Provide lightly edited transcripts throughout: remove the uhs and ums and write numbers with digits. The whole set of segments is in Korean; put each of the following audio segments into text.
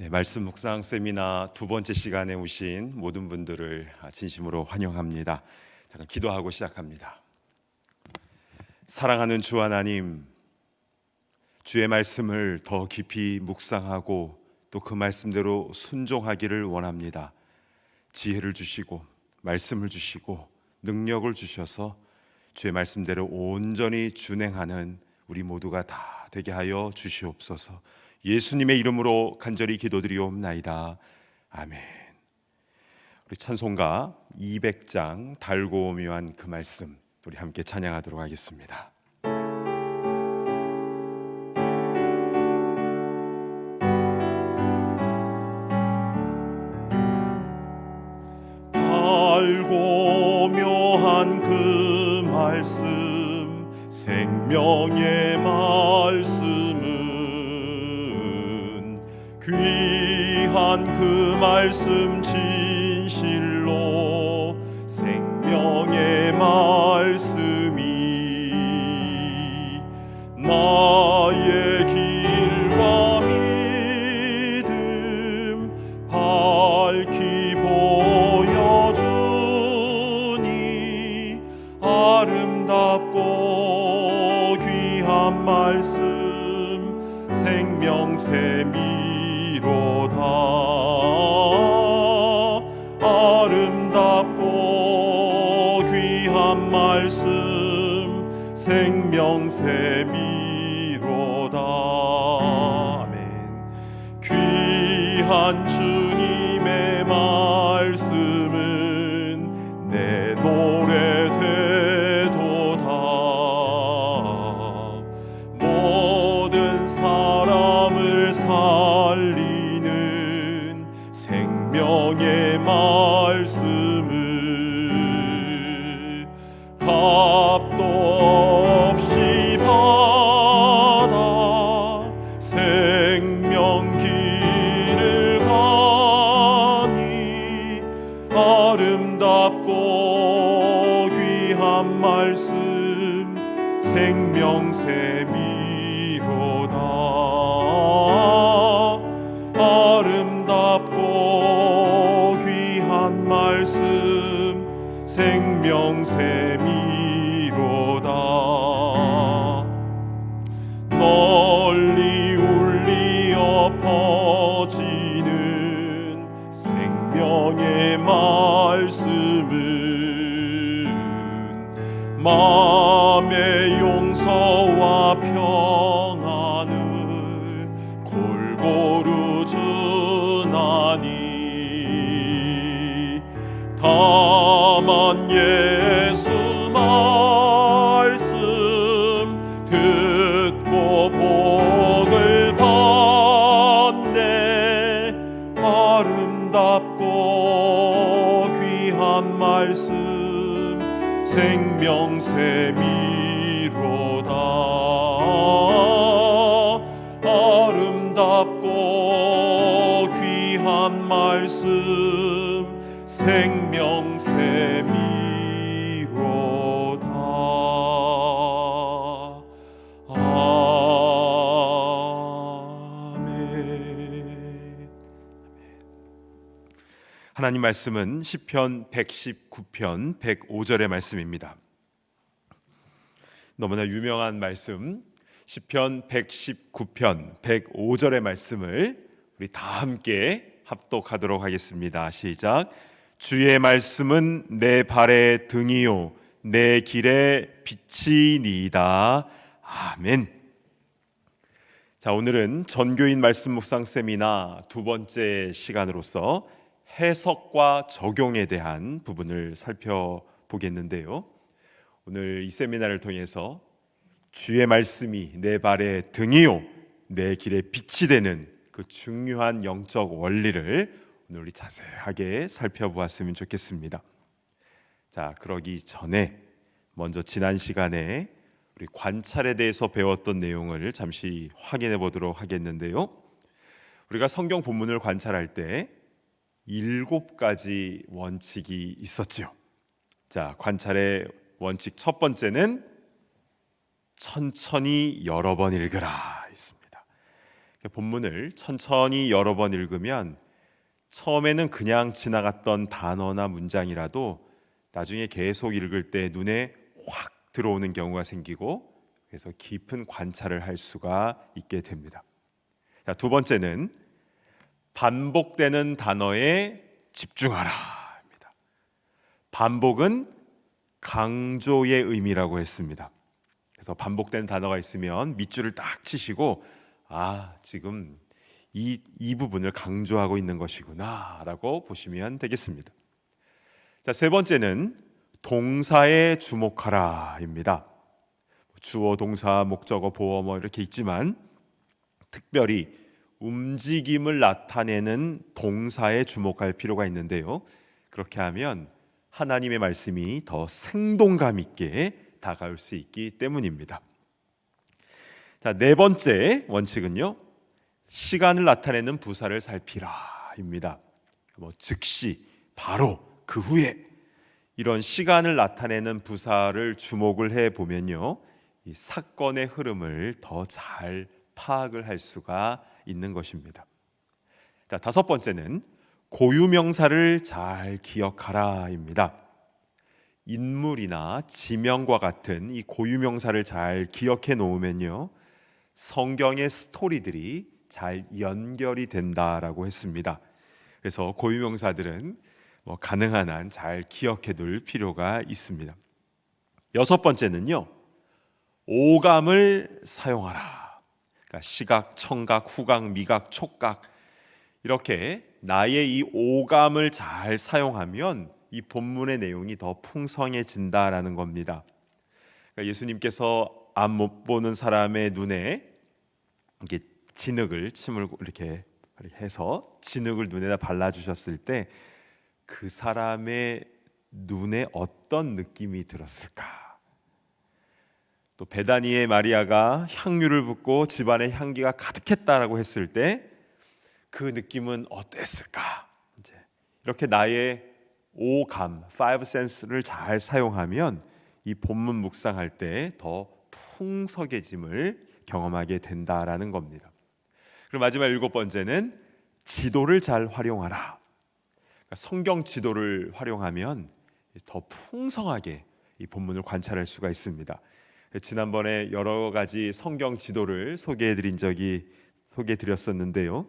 네, 말씀 묵상 세미나 두 번째 시간에 오신 모든 분들을 진심으로 환영합니다. 잠깐 기도하고 시작합니다. 사랑하는 주 하나님, 주의 말씀을 더 깊이 묵상하고 또 그 말씀대로 순종하기를 원합니다. 지혜를 주시고 말씀을 주시고 능력을 주셔서 주의 말씀대로 온전히 준행하는 우리 모두가 다 되게 하여 주시옵소서. 예수님의 이름으로 간절히 기도드리옵나이다. 아멘. 우리 찬송가 200장 달고 묘한 그 말씀, 우리 함께 찬양하도록 하겠습니다. 달고 묘한 그 말씀, 생명의 말씀은 귀한 그 말씀 진실로 생명의 말씀이 나의 길과 믿음 밝히 보여주니 아름답고 귀한 말씀 생명샘이로다. 아름답고 귀한 말씀 생명샘이로다. 아멘. 귀한 주님의 말씀은 내 노래 되도다. 모든 사람을 살리는 생명의 말씀을 값도 없이 받아 생명길을 가니 아름답고 귀한 말씀 생명샘이로다. 아름답고 귀한 말씀 생명샘이로다. 널리 울리어 퍼지는 생명의 말씀은 마음의 용서와 평안을 골고루 주나니 다만 예수 말씀 듣고 복을 받네. 아름답고 귀한 말씀 생명샘이로다. 아름답고 귀한 말씀 생명샘이로다. 아멘. 하나님 말씀은 시편 119편 105절의 말씀입니다. 너무나 유명한 말씀, 시편 119편 105절의 말씀을 우리 다 함께 합독하도록 하겠습니다. 시작. 주의 말씀은 내 발의 등이요 내 길의 빛이니이다. 아멘. 자, 오늘은 전교인 말씀 묵상 세미나 두 번째 시간으로서 해석과 적용에 대한 부분을 살펴보겠는데요. 오늘 이 세미나를 통해서 주의 말씀이 내 발의 등이요 내 길의 빛이 되는 그 중요한 영적 원리를 오늘 우리 자세하게 살펴보았으면 좋겠습니다. 자, 그러기 전에 먼저 지난 시간에 우리 관찰에 대해서 배웠던 내용을 잠시 확인해 보도록 하겠는데요. 우리가 성경 본문을 관찰할 때 7가지 원칙이 있었죠. 자, 관찰의 원칙 첫 번째는 천천히 여러 번 읽으라 있습니다. 본문을 천천히 여러 번 읽으면 처음에는 그냥 지나갔던 단어나 문장이라도 나중에 계속 읽을 때 눈에 확 들어오는 경우가 생기고, 그래서 깊은 관찰을 할 수가 있게 됩니다. 자, 두 번째는 반복되는 단어에 집중하라입니다. 반복은 강조의 의미라고 했습니다. 그래서 반복되는 단어가 있으면 밑줄을 딱 치시고, 지금 이 부분을 강조하고 있는 것이구나 라고 보시면 되겠습니다. 자, 세 번째는 동사에 주목하라입니다. 주어, 동사, 목적어, 보어 이렇게 있지만 특별히 움직임을 나타내는 동사에 주목할 필요가 있는데요, 그렇게 하면 하나님의 말씀이 더 생동감 있게 다가올 수 있기 때문입니다. 자, 네 번째 원칙은요, 시간을 나타내는 부사를 살피라입니다. 즉시, 바로, 그 후에, 이런 시간을 나타내는 부사를 주목을 해 보면요, 이 사건의 흐름을 더 잘 파악을 할 수가 있는 것입니다. 자, 다섯 번째는 고유명사를 잘 기억하라입니다. 인물이나 지명과 같은 이 고유명사를 잘 기억해 놓으면요, 성경의 스토리들이 잘 연결이 된다라고 했습니다. 그래서 고유명사들은 가능한 한 잘 기억해 둘 필요가 있습니다. 여섯 번째는요, 오감을 사용하라. 그러니까 시각, 청각, 후각, 미각, 촉각, 이렇게 나의 이 오감을 잘 사용하면 이 본문의 내용이 더 풍성해진다라는 겁니다. 그러니까 예수님께서 안 못 보는 사람의 눈에 이렇게 진흙을, 침을 이렇게 해서 진흙을 눈에다 발라주셨을 때 그 사람의 눈에 어떤 느낌이 들었을까? 또 베다니의 마리아가 향유를 붓고 집안에 향기가 가득했다라고 했을 때 그 느낌은 어땠을까? 이렇게 나의 오감, five sense를 잘 사용하면 이 본문 묵상할 때 더 풍성해짐을 경험하게 된다라는 겁니다. 그리고 마지막 일곱 번째는 지도를 잘 활용하라. 그러니까 성경 지도를 활용하면 더 풍성하게 이 본문을 관찰할 수가 있습니다. 지난번에 여러 가지 성경 지도를 소개해드렸었는데요.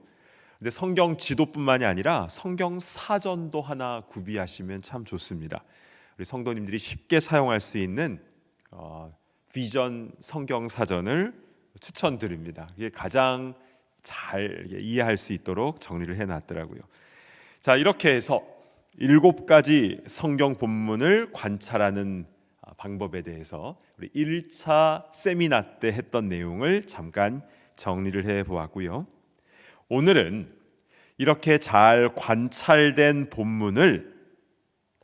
근데 성경 지도뿐만이 아니라 성경 사전도 하나 구비하시면 참 좋습니다. 우리 성도님들이 쉽게 사용할 수 있는 비전 성경 사전을 추천드립니다. 이게 가장 잘 이해할 수 있도록 정리를 해놨더라고요. 자, 이렇게 해서 7가지 성경 본문을 관찰하는 방법에 대해서 우리 1차 세미나 때 했던 내용을 잠깐 정리를 해보았고요. 오늘은 이렇게 잘 관찰된 본문을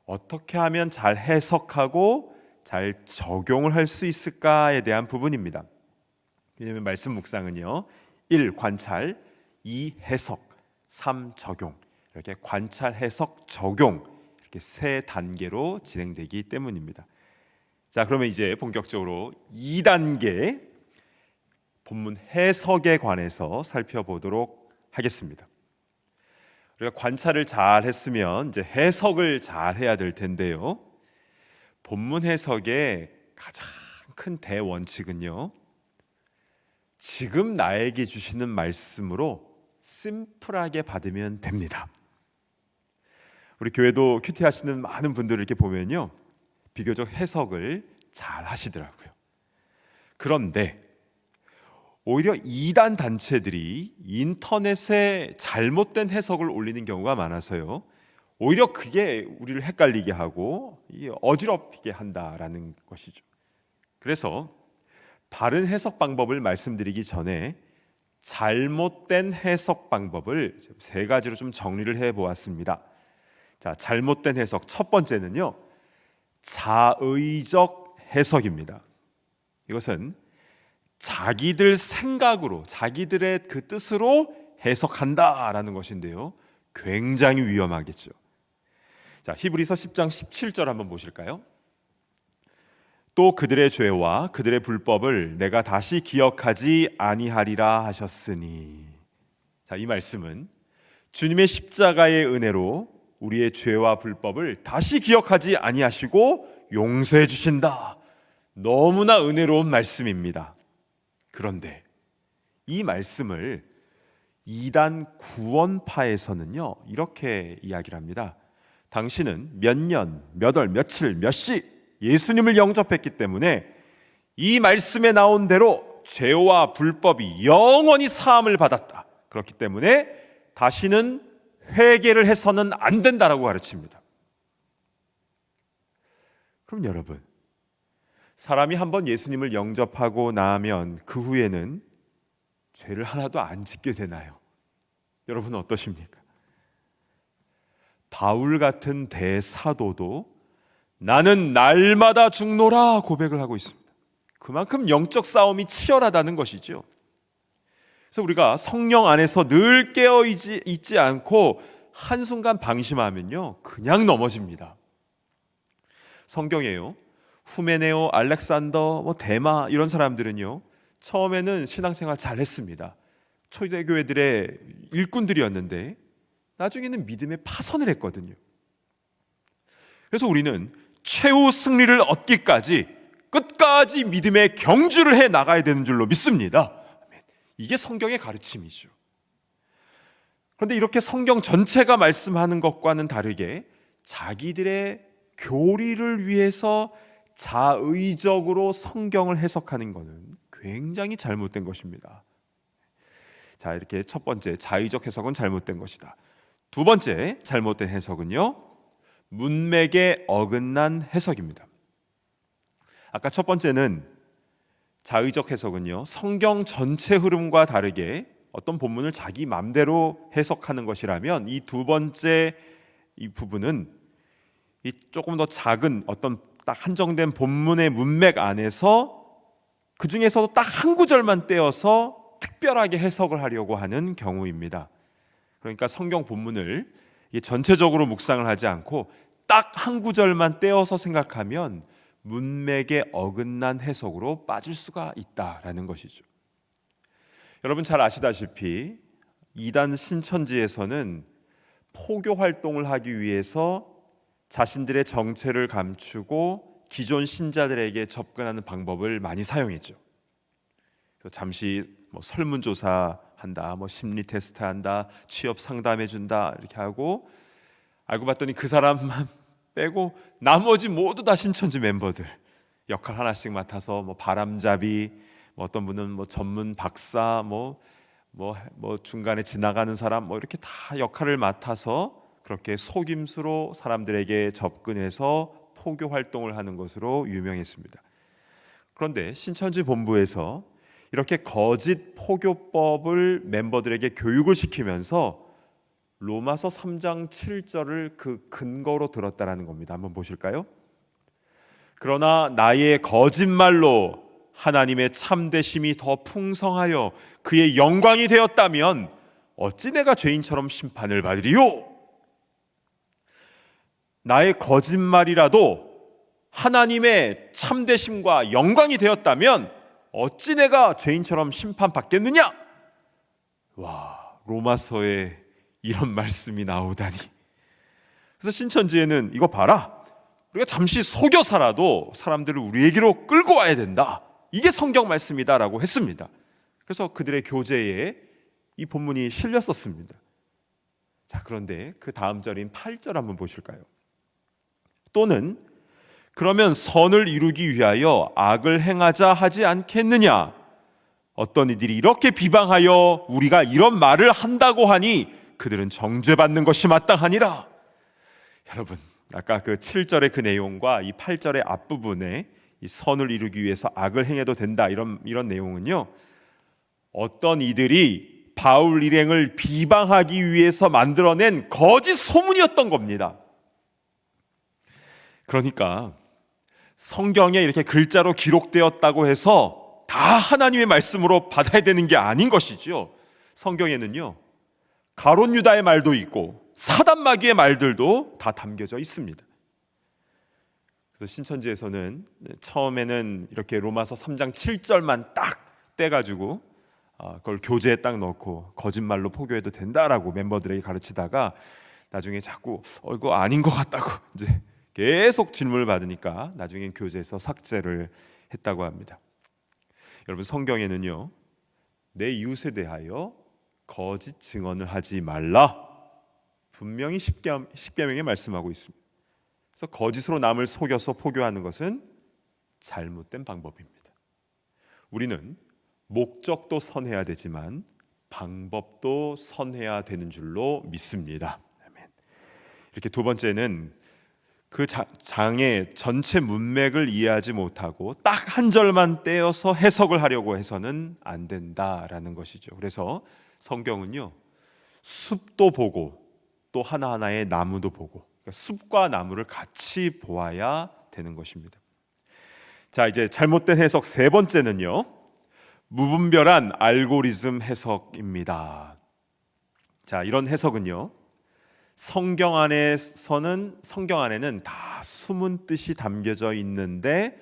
어떻게 하면 잘 해석하고 잘 적용을 할 수 있을까에 대한 부분입니다. 왜냐하면 말씀 묵상은요, 1. 관찰, 2. 해석, 3. 적용, 이렇게 관찰, 해석, 적용, 이렇게 3단계로 진행되기 때문입니다. 자, 그러면 이제 본격적으로 2단계 본문 해석에 관해서 살펴보도록 하겠습니다. 우리가 관찰을 잘 했으면 이제 해석을 잘 해야 될 텐데요, 본문 해석의 가장 큰 대원칙은요, 지금 나에게 주시는 말씀으로 심플하게 받으면 됩니다. 우리 교회도 큐티 하시는 많은 분들을 이렇게 보면요, 비교적 해석을 잘 하시더라고요. 그런데 오히려 이단 단체들이 인터넷에 잘못된 해석을 올리는 경우가 많아서요, 오히려 그게 우리를 헷갈리게 하고 어지럽게 한다라는 것이죠. 그래서 바른 해석 방법을 말씀드리기 전에 잘못된 해석 방법을 3가지로 좀 정리를 해보았습니다. 자, 잘못된 해석 첫 번째는요, 자의적 해석입니다. 이것은 자기들 생각으로, 자기들의 그 뜻으로 해석한다라는 것인데요, 굉장히 위험하겠죠. 자, 히브리서 10장 17절 한번 보실까요? 또 그들의 죄와 그들의 불법을 내가 다시 기억하지 아니하리라 하셨으니. 자, 이 말씀은 주님의 십자가의 은혜로 우리의 죄와 불법을 다시 기억하지 아니하시고 용서해 주신다. 너무나 은혜로운 말씀입니다. 그런데 이 말씀을 이단 구원파에서는요, 이렇게 이야기를 합니다. 당신은 몇 년, 몇 월, 며칠, 몇 시 예수님을 영접했기 때문에 이 말씀에 나온 대로 죄와 불법이 영원히 사함을 받았다. 그렇기 때문에 다시는 회개를 해서는 안 된다라고 가르칩니다. 그럼 여러분, 사람이 한번 예수님을 영접하고 나면 그 후에는 죄를 하나도 안 짓게 되나요? 여러분은 어떠십니까? 바울 같은 대사도도 나는 날마다 죽노라 고백을 하고 있습니다. 그만큼 영적 싸움이 치열하다는 것이죠. 그래서 우리가 성령 안에서 늘 깨어 있지 않고 한순간 방심하면요, 그냥 넘어집니다. 성경에요, 후메네오, 알렉산더, 데마 이런 사람들은요, 처음에는 신앙생활 잘했습니다. 초대교회들의 일꾼들이었는데 나중에는 믿음의 파선을 했거든요. 그래서 우리는 최후 승리를 얻기까지 끝까지 믿음의 경주를 해 나가야 되는 줄로 믿습니다. 이게 성경의 가르침이죠. 그런데 이렇게 성경 전체가 말씀하는 것과는 다르게 자기들의 교리를 위해서 자의적으로 성경을 해석하는 것은 굉장히 잘못된 것입니다. 자, 이렇게 첫 번째, 자의적 해석은 잘못된 것이다. 두 번째 잘못된 해석은요, 문맥에 어긋난 해석입니다. 아까 첫 번째는 자의적 해석은요, 성경 전체 흐름과 다르게 어떤 본문을 자기 맘대로 해석하는 것이라면, 이 두 번째 이 부분은 이 조금 더 작은 어떤 딱 한정된 본문의 문맥 안에서 그 중에서도 딱 한 구절만 떼어서 특별하게 해석을 하려고 하는 경우입니다. 그러니까 성경 본문을 전체적으로 묵상을 하지 않고 딱 한 구절만 떼어서 생각하면 문맥에 어긋난 해석으로 빠질 수가 있다라는 것이죠. 여러분 잘 아시다시피 이단 신천지에서는 포교 활동을 하기 위해서 자신들의 정체를 감추고 기존 신자들에게 접근하는 방법을 많이 사용했죠. 그래서 잠시 설문조사 한다, 심리 테스트 한다, 취업 상담해 준다 이렇게 하고, 알고 봤더니 그 사람만 빼고 나머지 모두 다 신천지 멤버들 역할 하나씩 맡아서 바람잡이, 어떤 분은 전문 박사, 중간에 지나가는 사람 이렇게 다 역할을 맡아서 그렇게 속임수로 사람들에게 접근해서 포교 활동을 하는 것으로 유명했습니다. 그런데 신천지 본부에서 이렇게 거짓 포교법을 멤버들에게 교육을 시키면서 로마서 3장 7절을 그 근거로 들었다라는 겁니다. 한번 보실까요? 그러나 나의 거짓말로 하나님의 참되심이 더 풍성하여 그의 영광이 되었다면 어찌 내가 죄인처럼 심판을 받으리요? 나의 거짓말이라도 하나님의 참되심과 영광이 되었다면 어찌 내가 죄인처럼 심판받겠느냐? 와, 로마서에 이런 말씀이 나오다니. 그래서 신천지에는 이거 봐라, 우리가 잠시 속여 살아도 사람들을 우리에게로 끌고 와야 된다, 이게 성경 말씀이다라고 했습니다. 그래서 그들의 교재에 이 본문이 실렸었습니다. 자, 그런데 그 다음 절인 8절 한번 보실까요? 또는 그러면 선을 이루기 위하여 악을 행하자 하지 않겠느냐? 어떤 이들이 이렇게 비방하여 우리가 이런 말을 한다고 하니 그들은 정죄받는 것이 마땅하니라. 여러분, 아까 그 7절의 그 내용과 이 8절의 앞부분에 이 선을 이루기 위해서 악을 행해도 된다 이런 내용은요, 어떤 이들이 바울 일행을 비방하기 위해서 만들어낸 거짓 소문이었던 겁니다. 그러니까 성경에 이렇게 글자로 기록되었다고 해서 다 하나님의 말씀으로 받아야 되는 게 아닌 것이죠. 성경에는요, 가룟 유다의 말도 있고 사단 마귀의 말들도 다 담겨져 있습니다. 그래서 신천지에서는 처음에는 이렇게 로마서 3장 7절만 딱 떼가지고 그걸 교재에 딱 넣고 거짓말로 포교해도 된다라고 멤버들에게 가르치다가 나중에 자꾸 이거 아닌 것 같다고 이제 계속 질문을 받으니까 나중엔 교재에서 삭제를 했다고 합니다. 여러분, 성경에는요, 내 이웃에 대하여 거짓 증언을 하지 말라 분명히 십계명에 말씀하고 있습니다. 그래서 거짓으로 남을 속여서 포교하는 것은 잘못된 방법입니다. 우리는 목적도 선해야 되지만 방법도 선해야 되는 줄로 믿습니다. 아멘. 이렇게 두 번째는 그 장의 전체 문맥을 이해하지 못하고 딱 한 절만 떼어서 해석을 하려고 해서는 안 된다라는 것이죠. 그래서 성경은요, 숲도 보고 또 하나하나의 나무도 보고, 그러니까 숲과 나무를 같이 보아야 되는 것입니다. 자, 이제 잘못된 해석 세 번째는요, 무분별한 알고리즘 해석입니다. 자, 이런 해석은요, 성경 안에는 다 숨은 뜻이 담겨져 있는데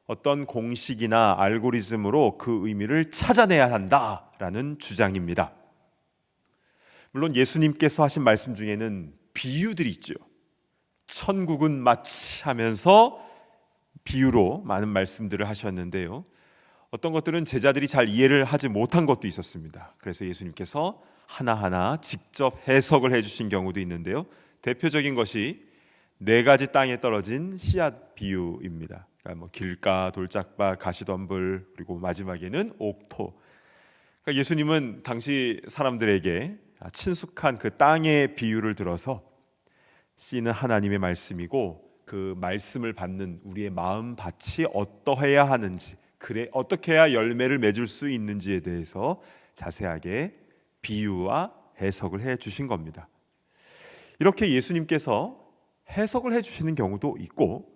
어떤 공식이나 알고리즘으로 그 의미를 찾아내야 한다라는 주장입니다. 물론 예수님께서 하신 말씀 중에는 비유들이 있죠. 천국은 마치 하면서 비유로 많은 말씀들을 하셨는데요, 어떤 것들은 제자들이 잘 이해를 하지 못한 것도 있었습니다. 그래서 예수님께서 하나하나 직접 해석을 해주신 경우도 있는데요, 대표적인 것이 4가지 땅에 떨어진 씨앗 비유입니다. 그러니까 길가, 돌짝밭, 가시덤불, 그리고 마지막에는 옥토. 그러니까 예수님은 당시 사람들에게 친숙한 그 땅의 비유를 들어서 씨는 하나님의 말씀이고 그 말씀을 받는 우리의 마음 밭이 어떠해야 하는지, 그래 어떻게 해야 열매를 맺을 수 있는지에 대해서 자세하게 비유와 해석을 해 주신 겁니다. 이렇게 예수님께서 해석을 해 주시는 경우도 있고,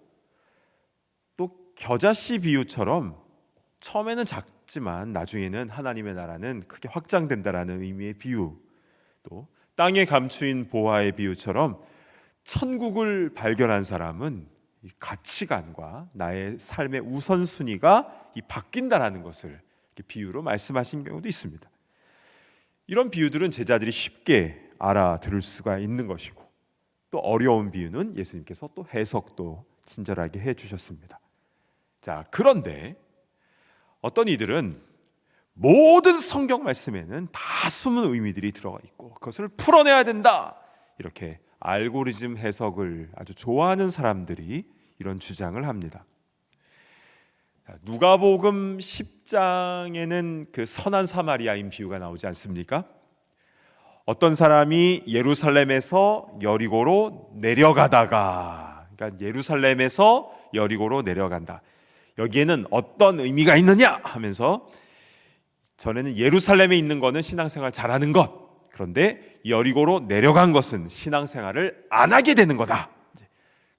또 겨자씨 비유처럼 처음에는 작지만 나중에는 하나님의 나라는 크게 확장된다라는 의미의 비유, 또 땅에 감추인 보화의 비유처럼 천국을 발견한 사람은 이 가치관과 나의 삶의 우선순위가 바뀐다라는 것을 비유로 말씀하신 경우도 있습니다. 이런 비유들은 제자들이 쉽게 알아들을 수가 있는 것이고, 또 어려운 비유는 예수님께서 또 해석도 친절하게 해주셨습니다. 자, 그런데 어떤 이들은 모든 성경 말씀에는 다 숨은 의미들이 들어가 있고 그것을 풀어내야 된다, 이렇게 알고리즘 해석을 아주 좋아하는 사람들이 이런 주장을 합니다. 누가복음 10장에는 그 선한 사마리아인 비유가 나오지 않습니까? 어떤 사람이 예루살렘에서 여리고로 내려가다가, 그러니까 예루살렘에서 여리고로 내려간다, 여기에는 어떤 의미가 있느냐 하면서, 전에는 예루살렘에 있는 것은 신앙생활 잘하는 것, 그런데 여리고로 내려간 것은 신앙생활을 안 하게 되는 거다.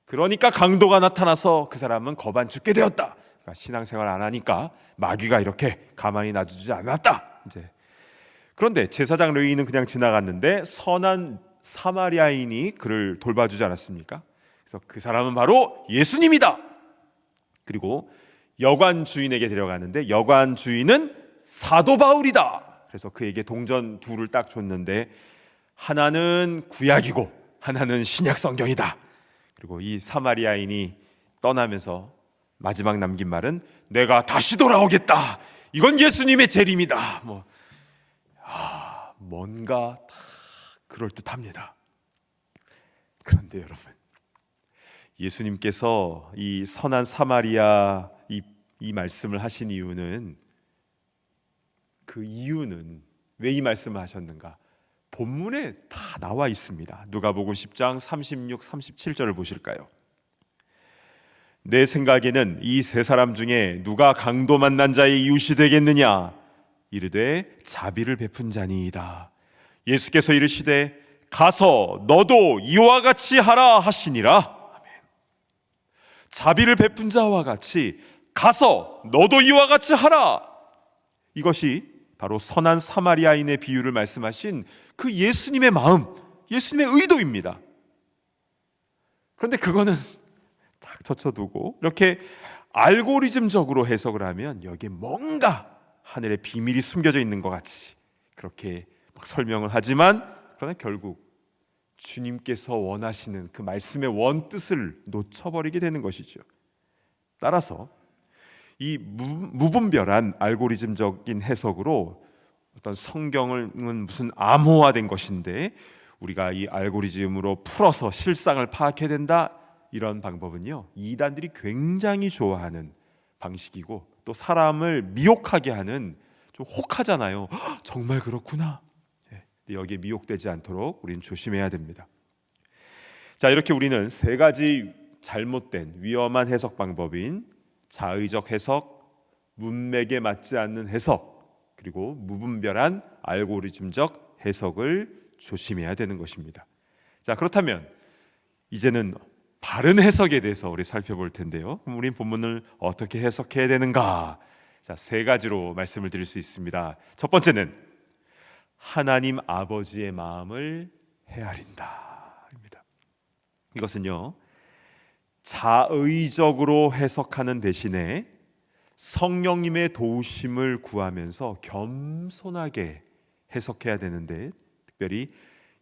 그러니까 강도가 나타나서 그 사람은 거반 죽게 되었다. 그러니까 신앙생활 안 하니까 마귀가 이렇게 가만히 놔두지 않았다. 그런데 제사장 레위인은 그냥 지나갔는데 선한 사마리아인이 그를 돌봐주지 않았습니까? 그래서 그 사람은 바로 예수님이다. 그리고 여관 주인에게 데려갔는데 여관 주인은 사도 바울이다. 그래서 그에게 동전 둘을 딱 줬는데 하나는 구약이고 하나는 신약 성경이다. 그리고 이 사마리아인이 떠나면서 마지막 남긴 말은 내가 다시 돌아오겠다. 이건 예수님의 재림이다. 뭔가 다 그럴듯합니다. 그런데 여러분, 예수님께서 이 선한 사마리아 이 말씀을 하신 이유는, 그 이유는 왜 이 말씀을 하셨는가? 본문에 다 나와 있습니다. 누가복음 10장 36, 37절을 보실까요? 내 생각에는 이 세 사람 중에 누가 강도 만난 자의 이웃이 되겠느냐? 이르되 자비를 베푼 자니이다. 예수께서 이르시되 가서 너도 이와 같이 하라 하시니라. 아멘. 자비를 베푼 자와 같이 가서 너도 이와 같이 하라. 이것이 바로 선한 사마리아인의 비유를 말씀하신 그 예수님의 마음, 예수님의 의도입니다. 그런데 그거는 딱 젖혀두고 이렇게 알고리즘적으로 해석을 하면 여기에 뭔가 하늘에 비밀이 숨겨져 있는 것 같이 그렇게 막 설명을 하지만, 그러나 결국 주님께서 원하시는 그 말씀의 원뜻을 놓쳐버리게 되는 것이죠. 따라서 이 무분별한 알고리즘적인 해석으로 어떤 성경은 무슨 암호화된 것인데 우리가 이 알고리즘으로 풀어서 실상을 파악해야 된다, 이런 방법은요, 이단들이 굉장히 좋아하는 방식이고 또 사람을 미혹하게 하는, 좀 혹하잖아요. 정말 그렇구나. 여기에 미혹되지 않도록 우리는 조심해야 됩니다. 자, 이렇게 우리는 세 가지 잘못된 위험한 해석 방법인 자의적 해석, 문맥에 맞지 않는 해석, 그리고 무분별한 알고리즘적 해석을 조심해야 되는 것입니다. 자, 그렇다면 이제는 바른 해석에 대해서 우리 살펴볼 텐데요. 그럼 우리 본문을 어떻게 해석해야 되는가? 자, 세 가지로 말씀을 드릴 수 있습니다. 첫 번째는 하나님 아버지의 마음을 헤아린다입니다. 이것은요, 자의적으로 해석하는 대신에 성령님의 도우심을 구하면서 겸손하게 해석해야 되는데, 특별히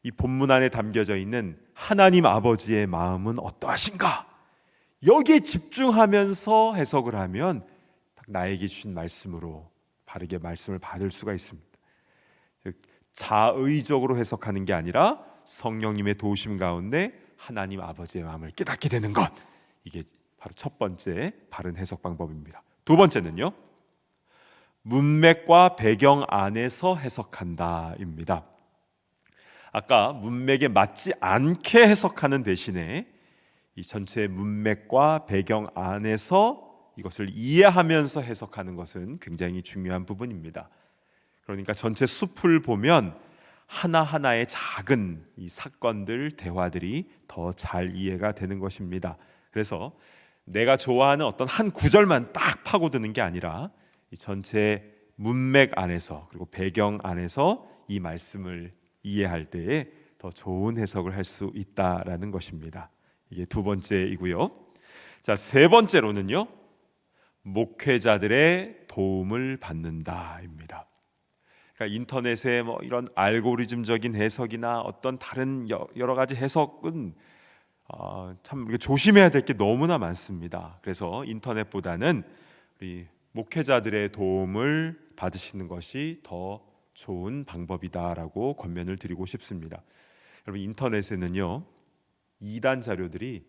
이 본문 안에 담겨져 있는 하나님 아버지의 마음은 어떠하신가? 여기에 집중하면서 해석을 하면 나에게 주신 말씀으로 바르게 말씀을 받을 수가 있습니다. 자의적으로 해석하는 게 아니라 성령님의 도우심 가운데 하나님 아버지의 마음을 깨닫게 되는 것, 이게 바로 첫 번째 바른 해석 방법입니다. 두 번째는요, 문맥과 배경 안에서 해석한다입니다. 아까 문맥에 맞지 않게 해석하는 대신에 이 전체 문맥과 배경 안에서 이것을 이해하면서 해석하는 것은 굉장히 중요한 부분입니다. 그러니까 전체 숲을 보면 하나하나의 작은 이 사건들, 대화들이 더 잘 이해가 되는 것입니다. 그래서 내가 좋아하는 어떤 한 구절만 딱 파고드는 게 아니라 이 전체 문맥 안에서 그리고 배경 안에서 이 말씀을 이해할 때에 더 좋은 해석을 할 수 있다라는 것입니다. 이게 두 번째이고요. 자, 세 번째로는요, 목회자들의 도움을 받는다입니다. 그러니까 인터넷에 뭐 이런 알고리즘적인 해석이나 어떤 다른 여러 가지 해석은 참 조심해야 될 게 너무나 많습니다. 그래서 인터넷보다는 우리 목회자들의 도움을 받으시는 것이 더 좋은 방법이다라고 권면을 드리고 싶습니다. 여러분, 인터넷에는요, 이단 자료들이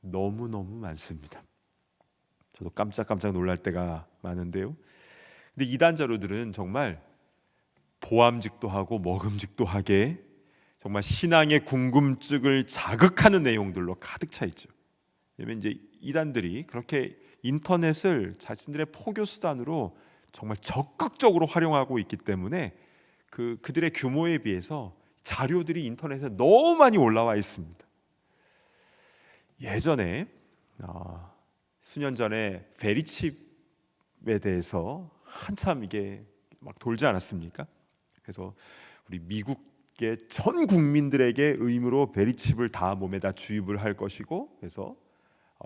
너무너무 많습니다. 저도 깜짝깜짝 놀랄 때가 많은데요. 근데 이단 자료들은 정말 보암직도 하고 먹음직도 하게 정말 신앙의 궁금증을 자극하는 내용들로 가득 차 있죠. 왜냐면 이제 이단들이 그렇게 인터넷을 자신들의 포교 수단으로 정말 적극적으로 활용하고 있기 때문에 그들의 규모에 비해서 자료들이 인터넷에 너무 많이 올라와 있습니다. 예전에 수년 전에 베리칩에 대해서 한참 이게 막 돌지 않았습니까? 그래서 우리 미국의 전 국민들에게 의무로 베리칩을 다 몸에다 주입을 할 것이고, 그래서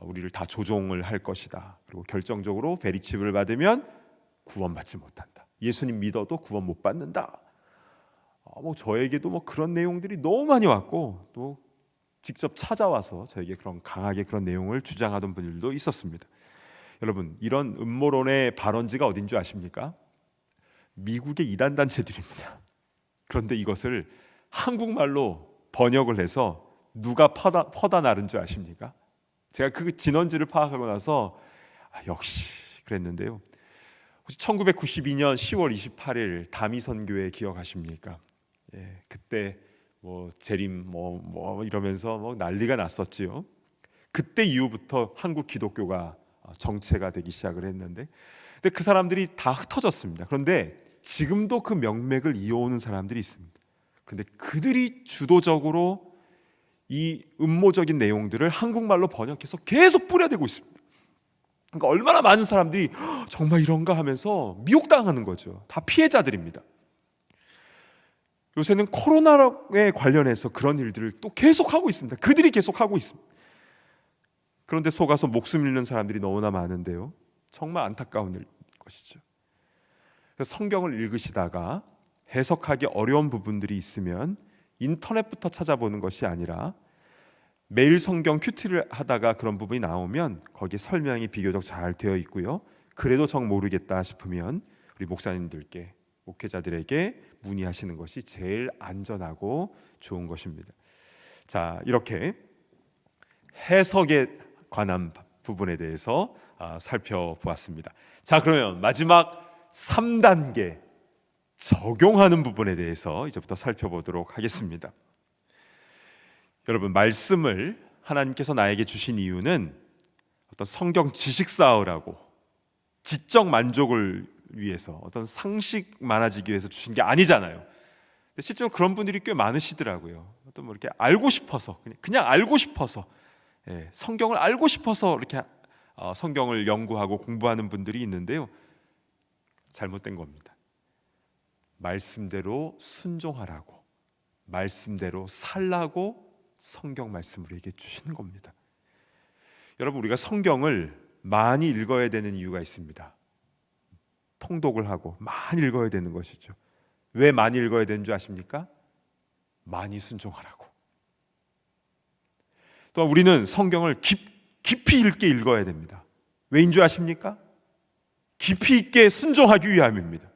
우리를 다 조종을 할 것이다. 그리고 결정적으로 베리칩을 받으면 구원받지 못한다. 예수님 믿어도 구원 못 받는다. 뭐 저에게도 뭐 그런 내용들이 너무 많이 왔고, 또 직접 찾아와서 저에게 그런 강하게 그런 내용을 주장하던 분들도 있었습니다. 여러분, 이런 음모론의 발원지가 어딘 줄 아십니까? 미국의 이단 단체들입니다. 그런데 이것을 한국말로 번역을 해서 누가 퍼다 나른 줄 아십니까? 제가 그 진원지를 파악하고 나서 역시 그랬는데요. 혹시 1992년 10월 28일 다미 선교회 기억하십니까? 예, 그때 뭐 재림 뭐 이러면서 뭐 난리가 났었지요. 그때 이후부터 한국 기독교가 정체가 되기 시작을 했는데, 근데 그 사람들이 다 흩어졌습니다. 그런데 지금도 그 명맥을 이어오는 사람들이 있습니다. 근데 그들이 주도적으로 이 음모적인 내용들을 한국말로 번역해서 계속 뿌려대고 있습니다. 그러니까 얼마나 많은 사람들이 정말 이런가 하면서 미혹당하는 거죠. 다 피해자들입니다. 요새는 코로나에 관련해서 그런 일들을 또 계속하고 있습니다. 그들이 계속하고 있습니다. 그런데 속아서 목숨 잃는 사람들이 너무나 많은데요, 정말 안타까운 것이죠. 그래서 성경을 읽으시다가 해석하기 어려운 부분들이 있으면 인터넷부터 찾아보는 것이 아니라 매일 성경 큐티를 하다가 그런 부분이 나오면 거기에 설명이 비교적 잘 되어 있고요. 그래도 정 모르겠다 싶으면 우리 목사님들께, 목회자들에게 문의하시는 것이 제일 안전하고 좋은 것입니다. 자, 이렇게 해석에 관한 부분에 대해서 살펴보았습니다. 자, 그러면 마지막 3단계 적용하는 부분에 대해서 이제부터 살펴보도록 하겠습니다. 여러분, 말씀을 하나님께서 나에게 주신 이유는 어떤 성경 지식 쌓으라고, 지적 만족을 위해서, 어떤 상식 많아지기 위해서 주신 게 아니잖아요. 근데 실제로 그런 분들이 꽤 많으시더라고요. 어떤 뭐 이렇게 알고 싶어서, 그냥 알고 싶어서, 성경을 알고 싶어서 이렇게 성경을 연구하고 공부하는 분들이 있는데요. 잘못된 겁니다. 말씀대로 순종하라고, 말씀대로 살라고 성경 말씀을 우리에게 주시는 겁니다. 여러분, 우리가 성경을 많이 읽어야 되는 이유가 있습니다. 통독을 하고 많이 읽어야 되는 것이죠. 왜 많이 읽어야 되는 줄 아십니까? 많이 순종하라고. 또한 우리는 성경을 깊이 있게 읽어야 됩니다. 왜인 줄 아십니까? 깊이 있게 순종하기 위함입니다.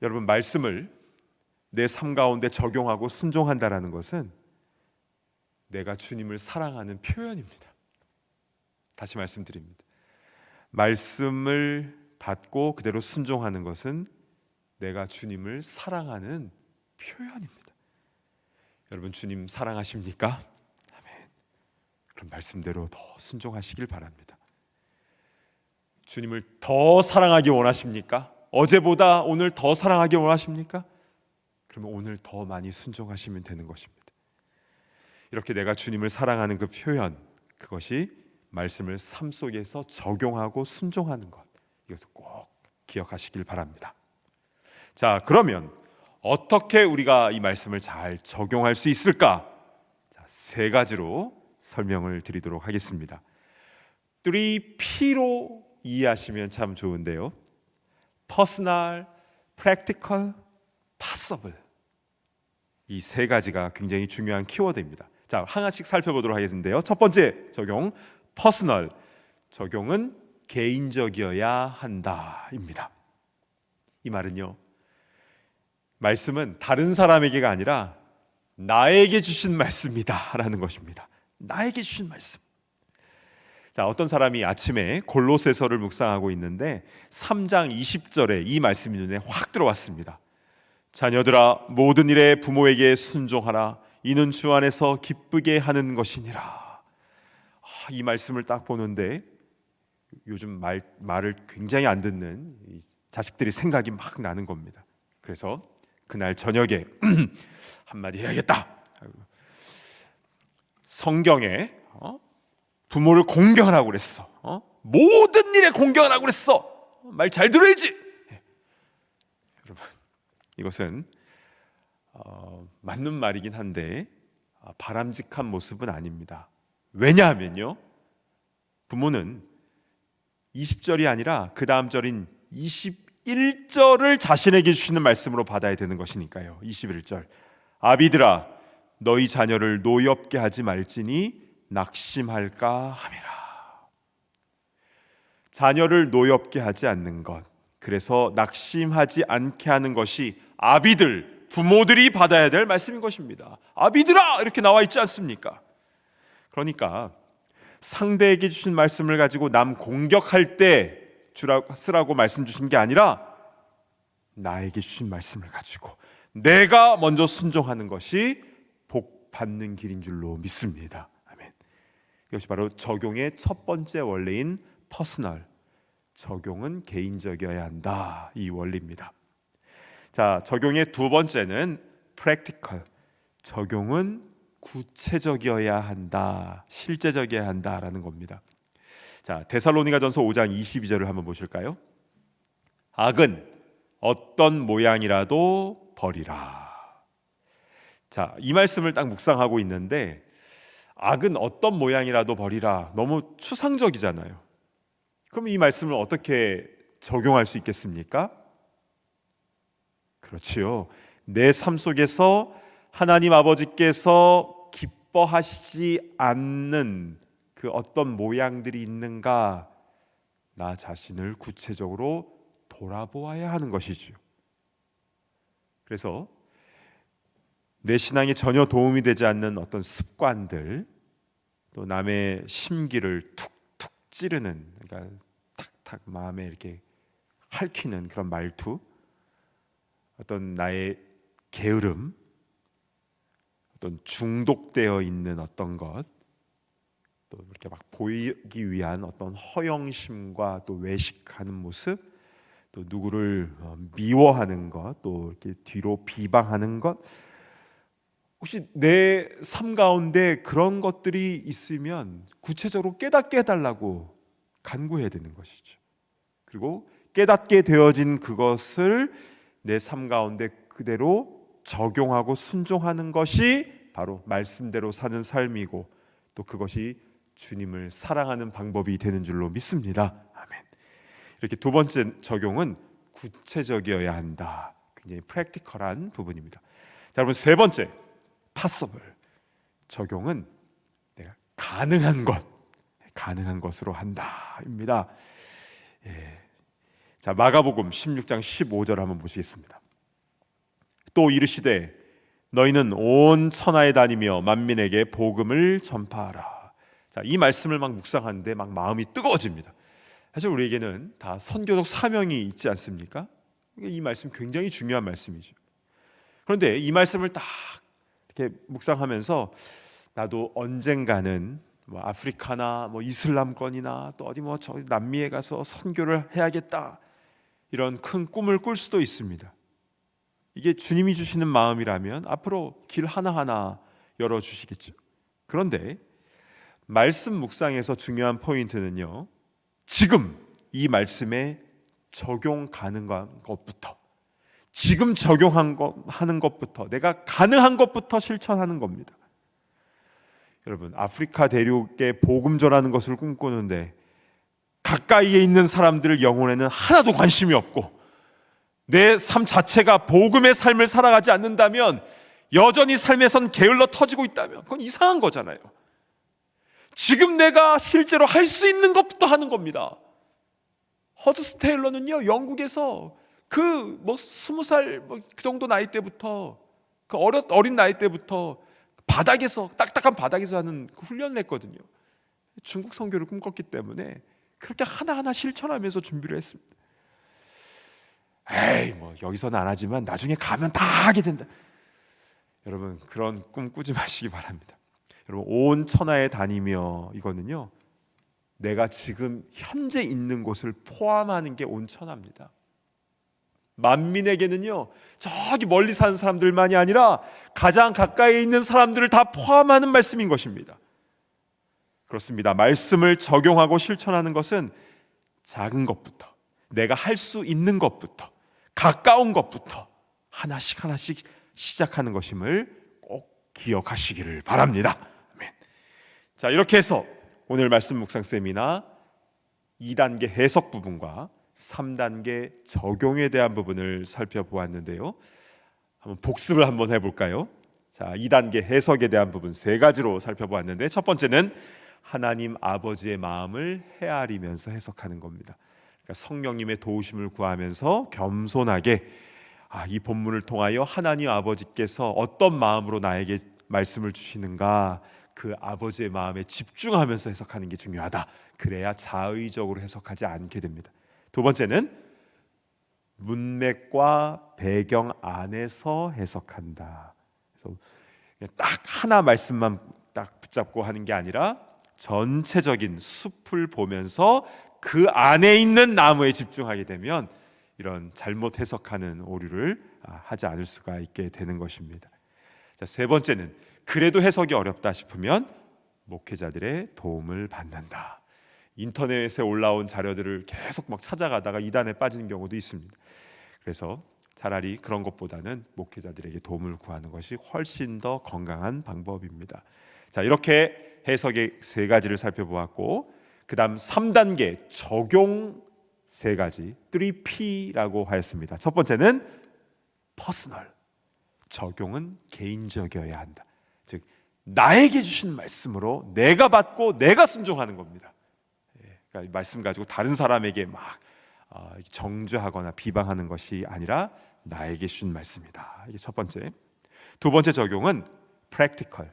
여러분, 말씀을 내 삶 가운데 적용하고 순종한다라는 것은 내가 주님을 사랑하는 표현입니다. 다시 말씀드립니다. 말씀을 받고 그대로 순종하는 것은 내가 주님을 사랑하는 표현입니다. 여러분, 주님 사랑하십니까? 아멘. 그럼 말씀대로 더 순종하시길 바랍니다. 주님을 더 사랑하기 원하십니까? 어제보다 오늘 더 사랑하기 원하십니까? 그러면 오늘 더 많이 순종하시면 되는 것입니다. 이렇게 내가 주님을 사랑하는 그 표현, 그것이 말씀을 삶 속에서 적용하고 순종하는 것, 이것을 꼭 기억하시길 바랍니다. 자, 그러면 어떻게 우리가 이 말씀을 잘 적용할 수 있을까? 자, 3가지로 설명을 드리도록 하겠습니다. 3P로 이해하시면 참 좋은데요. Personal, Practical, Possible. 이 3가지가 굉장히 중요한 키워드입니다. 자, 하나씩 살펴보도록 하겠는데요. 첫 번째 적용, Personal. 적용은 개인적이어야 한다입니다. 이 말은요, 말씀은 다른 사람에게가 아니라 나에게 주신 말씀이다 라는 것입니다. 나에게 주신 말씀. 자, 어떤 사람이 아침에 골로새서를 묵상하고 있는데 3장 20절에 이 말씀이 눈에 확 들어왔습니다. 자녀들아, 모든 일에 부모에게 순종하라. 이는 주 안에서 기쁘게 하는 것이니라. 이 말씀을 딱 보는데 요즘 말을 굉장히 안 듣는 자식들이 생각이 막 나는 겁니다. 그래서 그날 저녁에 한마디 해야겠다. 성경에 부모를 공경하라고 그랬어. 모든 일에 공경하라고 그랬어. 말 잘 들어야지. 여러분, 이것은 맞는 말이긴 한데 바람직한 모습은 아닙니다. 왜냐하면요, 부모는 20절이 아니라 그 다음 절인 21절을 자신에게 주시는 말씀으로 받아야 되는 것이니까요. 21절, 아비들아 너희 자녀를 노엽게 하지 말지니 낙심할까 함이라. 자녀를 노엽게 하지 않는 것, 그래서 낙심하지 않게 하는 것이 아비들, 부모들이 받아야 될 말씀인 것입니다. 아비들아 이렇게 나와 있지 않습니까? 그러니까 상대에게 주신 말씀을 가지고 남 공격할 때 쓰라고 말씀 주신 게 아니라 나에게 주신 말씀을 가지고 내가 먼저 순종하는 것이 복 받는 길인 줄로 믿습니다. 아멘. 이것이 바로 적용의 첫 번째 원리인 퍼스널, 적용은 개인적이어야 한다, 이 원리입니다. 자, 적용의 두 번째는 프랙티컬, 적용은 구체적이어야 한다, 실제적이어야 한다라는 겁니다. 자, 데살로니가전서 5장 22절을 한번 보실까요? 악은 어떤 모양이라도 버리라. 자, 이 말씀을 딱 묵상하고 있는데 악은 어떤 모양이라도 버리라, 너무 추상적이잖아요. 그럼 이 말씀을 어떻게 적용할 수 있겠습니까? 그렇지요. 내 삶 속에서 하나님 아버지께서 기뻐하시지 않는 그 어떤 모양들이 있는가, 나 자신을 구체적으로 돌아보아야 하는 것이지요. 그래서 내 신앙에 전혀 도움이 되지 않는 어떤 습관들, 또 남의 심기를 툭툭 찌르는, 그러니까 탁탁 마음에 이렇게 핥히는 그런 말투, 어떤 나의 게으름, 어떤 중독되어 있는 어떤 것, 또 이렇게 막 보이기 위한 어떤 허영심과 또 외식하는 모습, 또 누구를 미워하는 것, 또 이렇게 뒤로 비방하는 것, 혹시 내 삶 가운데 그런 것들이 있으면 구체적으로 깨닫게 해달라고 간구해야 되는 것이죠. 그리고 깨닫게 되어진 그것을 내 삶 가운데 그대로 적용하고 순종하는 것이 바로 말씀대로 사는 삶이고, 또 그것이 주님을 사랑하는 방법이 되는 줄로 믿습니다. 아멘. 이렇게 두 번째 적용은 구체적이어야 한다. 굉장히 프랙티컬한 부분입니다. 자, 여러분, 세 번째 possible 적용은 내가 가능한 것으로 한다입니다. 자, 마가복음 16장 15절 한번 보시겠습니다. 또 이르시되 너희는 온 천하에 다니며 만민에게 복음을 전파하라. 자, 이 말씀을 막 묵상하는데 막 마음이 뜨거워집니다. 사실 우리에게는 다 선교적 사명이 있지 않습니까? 이 말씀 굉장히 중요한 말씀이죠. 그런데 이 말씀을 딱 이렇게 묵상하면서 나도 언젠가는 뭐 아프리카나 뭐 이슬람권이나 또 어디 뭐 저 남미에 가서 선교를 해야겠다, 이런 큰 꿈을 꿀 수도 있습니다. 이게 주님이 주시는 마음이라면 앞으로 길 하나하나 열어주시겠죠. 그런데 말씀 묵상에서 중요한 포인트는요, 지금 이 말씀에 적용 가능한 것부터, 지금 적용하는 것부터, 내가 가능한 것부터 실천하는 겁니다. 여러분, 아프리카 대륙에 복음 전하는 것을 꿈꾸는데 가까이에 있는 사람들 영혼에는 하나도 관심이 없고 내 삶 자체가 복음의 삶을 살아가지 않는다면, 여전히 삶에선 게을러 터지고 있다면 그건 이상한 거잖아요. 지금 내가 실제로 할 수 있는 것부터 하는 겁니다. 허즈 테일러는요, 영국에서 그 뭐 20살 그 정도 나이 때부터, 그 어린 나이 때부터 바닥에서, 딱딱한 바닥에서 하는 그 훈련을 했거든요. 중국 선교를 꿈꿨기 때문에 그렇게 하나하나 실천하면서 준비를 했습니다. 에이, 뭐 여기서는 안 하지만 나중에 가면 다 하게 된다. 여러분, 그런 꿈 꾸지 마시기 바랍니다. 여러분, 온 천하에 다니며, 이거는요, 내가 지금 현재 있는 곳을 포함하는 게 온 천하입니다. 만민에게는요, 저기 멀리 사는 사람들만이 아니라 가장 가까이에 있는 사람들을 다 포함하는 말씀인 것입니다. 그렇습니다. 말씀을 적용하고 실천하는 것은 작은 것부터, 내가 할 수 있는 것부터, 가까운 것부터 하나씩 시작하는 것임을 꼭 기억하시기를 바랍니다. 아멘. 자, 이렇게 해서 오늘 말씀 묵상 세미나 2단계 해석 부분과 3단계 적용에 대한 부분을 살펴보았는데요, 한번 복습을 한번 해볼까요? 자, 2단계 해석에 대한 부분 3가지로 살펴보았는데, 첫 번째는 하나님 아버지의 마음을 헤아리면서 해석하는 겁니다. 그러니까 성령님의 도우심을 구하면서 겸손하게, 이 본문을 통하여 하나님 아버지께서 어떤 마음으로 나에게 말씀을 주시는가, 그 아버지의 마음에 집중하면서 해석하는 게 중요하다. 그래야 자의적으로 해석하지 않게 됩니다. 두 번째는 문맥과 배경 안에서 해석한다. 그래서 딱 하나 말씀만 딱 붙잡고 하는 게 아니라 전체적인 숲을 보면서 그 안에 있는 나무에 집중하게 되면 이런 잘못 해석하는 오류를 하지 않을 수가 있게 되는 것입니다. 자, 세 번째는 그래도 해석이 어렵다 싶으면 목회자들의 도움을 받는다. 인터넷에 올라온 자료들을 계속 막 찾아가다가 이단에 빠지는 경우도 있습니다. 그래서 차라리 그런 것보다는 목회자들에게 도움을 구하는 것이 훨씬 더 건강한 방법입니다. 자, 이렇게 해석의 3가지를 살펴보았고, 그 다음 3단계 적용 세 가지 3P라고 하였습니다. 첫 번째는 퍼스널, 적용은 개인적이어야 한다. 즉 나에게 주신 말씀으로 내가 받고 내가 순종하는 겁니다. 그러니까 이 말씀 가지고 다른 사람에게 막 정죄하거나 비방하는 것이 아니라 나에게 주신 말씀이다. 이게 첫 번째. 두 번째 적용은 practical,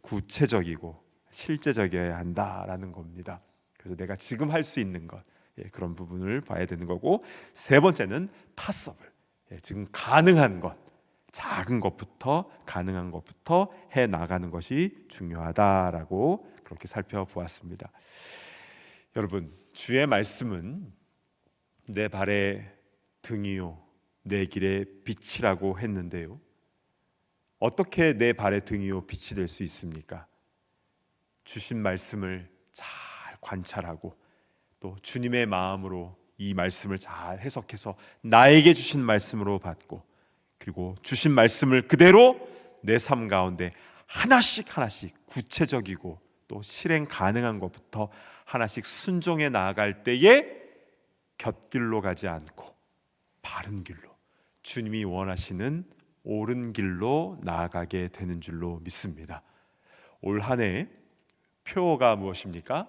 구체적이고 실제적이어야 한다라는 겁니다. 그래서 내가 지금 할 수 있는 것, 그런 부분을 봐야 되는 거고, 세 번째는 possible, 지금 가능한 것, 작은 것부터 가능한 것부터 해 나가는 것이 중요하다라고 그렇게 살펴보았습니다. 여러분, 주의 말씀은 내 발의 등이요 내 길의 빛이라고 했는데요, 어떻게 내 발의 등이요 빛이 될 수 있습니까? 주신 말씀을 잘 관찰하고 또 주님의 마음으로 이 말씀을 잘 해석해서 나에게 주신 말씀으로 받고, 그리고 주신 말씀을 그대로 내 삶 가운데 하나씩 하나씩 구체적이고 또 실행 가능한 것부터 하나씩 순종해 나아갈 때에 곁길로 가지 않고 바른 길로, 주님이 원하시는 옳은 길로 나아가게 되는 줄로 믿습니다. 올 한 해 표가 무엇입니까?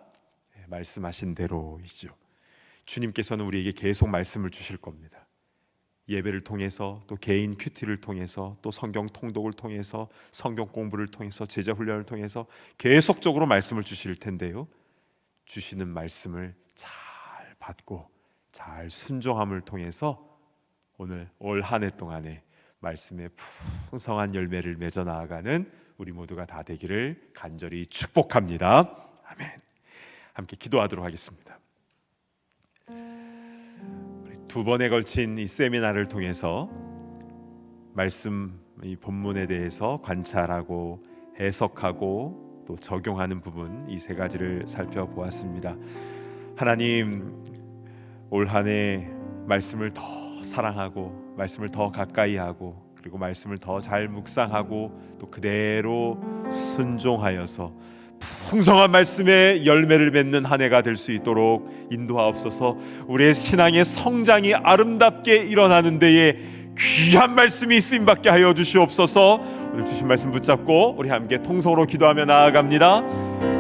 말씀하신 대로이죠. 주님께서는 우리에게 계속 말씀을 주실 겁니다. 예배를 통해서, 또 개인 큐티를 통해서, 또 성경 통독을 통해서, 성경 공부를 통해서, 제자 훈련을 통해서 계속적으로 말씀을 주실 텐데요, 주시는 말씀을 잘 받고 잘 순종함을 통해서 오늘 올 한 해 동안에 말씀의 풍성한 열매를 맺어 나아가는 우리 모두가 다 되기를 간절히 축복합니다. 아멘. 함께 기도하도록 하겠습니다. 두 번에 걸친 이 세미나를 통해서 말씀, 이 본문에 대해서 관찰하고 해석하고 또 적용하는 부분, 이 세 가지를 살펴보았습니다. 하나님, 올 한 해 말씀을 더 사랑하고 말씀을 더 가까이 하고 그리고 말씀을 더 잘 묵상하고 또 그대로 순종하여서 풍성한 말씀의 열매를 맺는 한 해가 될 수 있도록 인도하옵소서. 우리의 신앙의 성장이 아름답게 일어나는 데에 귀한 말씀이 쓰임받게 하여 주시옵소서. 오늘 주신 말씀 붙잡고 우리 함께 통성으로 기도하며 나아갑니다.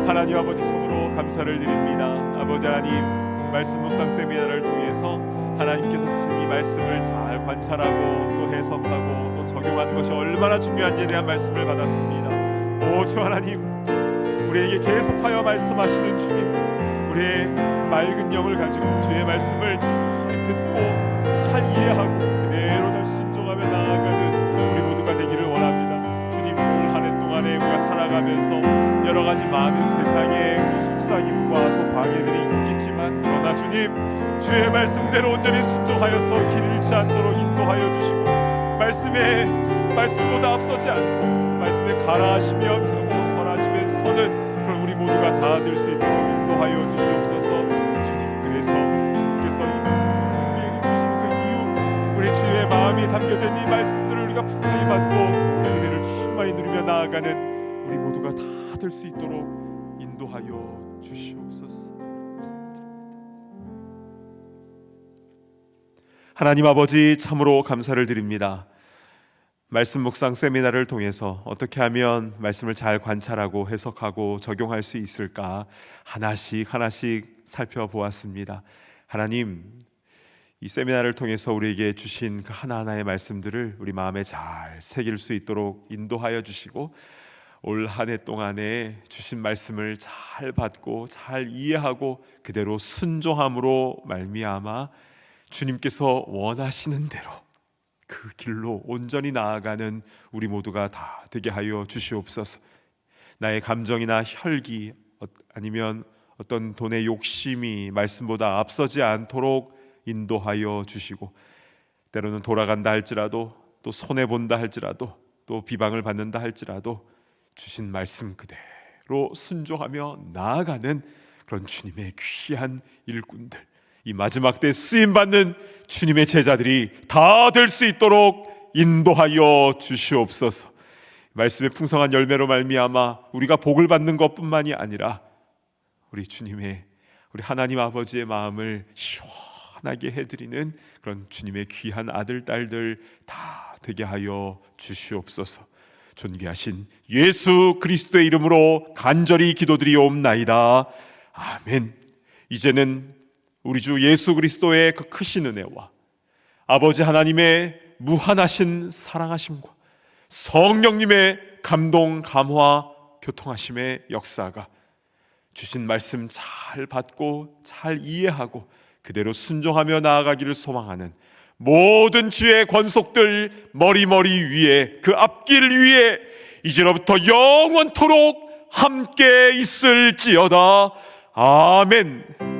하나님 아버지, 손으로 감사를 드립니다. 아버지 하나님, 말씀 묵상 세미나를 통해서 하나님께서 주신 이 말씀을 잘 관찰하고 또 해석하고 또 적용하는 것이 얼마나 중요한지에 대한 말씀을 받았습니다. 오 주 하나님, 우리에게 계속하여 말씀하시는 주님, 우리의 맑은 영을 가지고 주의 말씀을 잘 듣고 잘 이해하고 그대로 잘 순종하며 나아가는 우리 모두가 되기를 원합니다. 주님, 올 한 해 동안에 우리가 살아가면서 여러 가지 많은 세상의 또 속삭임과 또 방해들이 있겠지만, 그러나 주님, 주의 말씀대로 온전히 순종하여서 길 잃지 않도록 인도하여 주시고, 말씀보다 앞서지 않고 말씀에 가라하시며 설하시며 서는 그런 우리 모두가 다 될 수 있도록 인도하여 주시옵소서. 주님, 그래서 주님께서 이 말씀을 우리에게 주신 그 이유, 우리 주의 마음이 담겨져 있는 이 말씀들을 우리가 풍성히 받고 그 은혜를 충만히 누리며 나아가는 우리 모두가 다 될 수 있도록 인도하여 주시옵소서. 하나님 아버지, 참으로 감사를 드립니다. 말씀 묵상 세미나를 통해서 어떻게 하면 말씀을 잘 관찰하고 해석하고 적용할 수 있을까 하나씩 살펴보았습니다. 하나님, 이 세미나를 통해서 우리에게 주신 그 하나하나의 말씀들을 우리 마음에 잘 새길 수 있도록 인도하여 주시고, 올 한 해 동안에 주신 말씀을 잘 받고 잘 이해하고 그대로 순종함으로 말미암아 주님께서 원하시는 대로 그 길로 온전히 나아가는 우리 모두가 다 되게 하여 주시옵소서. 나의 감정이나 혈기 아니면 어떤 돈의 욕심이 말씀보다 앞서지 않도록 인도하여 주시고, 때로는 돌아간다 할지라도, 또 손해본다 할지라도, 또 비방을 받는다 할지라도 주신 말씀 그대로 순종하며 나아가는 그런 주님의 귀한 일꾼들, 이 마지막 때 쓰임받는 주님의 제자들이 다 될 수 있도록 인도하여 주시옵소서. 말씀의 풍성한 열매로 말미암아 우리가 복을 받는 것뿐만이 아니라 우리 주님의, 우리 하나님 아버지의 마음을 시원하게 편하게 해드리는 그런 주님의 귀한 아들 딸들 다 되게 하여 주시옵소서. 존귀하신 예수 그리스도의 이름으로 간절히 기도드리옵나이다. 아멘. 이제는 우리 주 예수 그리스도의 그 크신 은혜와 아버지 하나님의 무한하신 사랑하심과 성령님의 감동, 감화, 교통하심의 역사가 주신 말씀 잘 받고 잘 이해하고 그대로 순종하며 나아가기를 소망하는 모든 주의 권속들 머리머리 위에 그 앞길 위에 이제로부터 영원토록 함께 있을지어다. 아멘.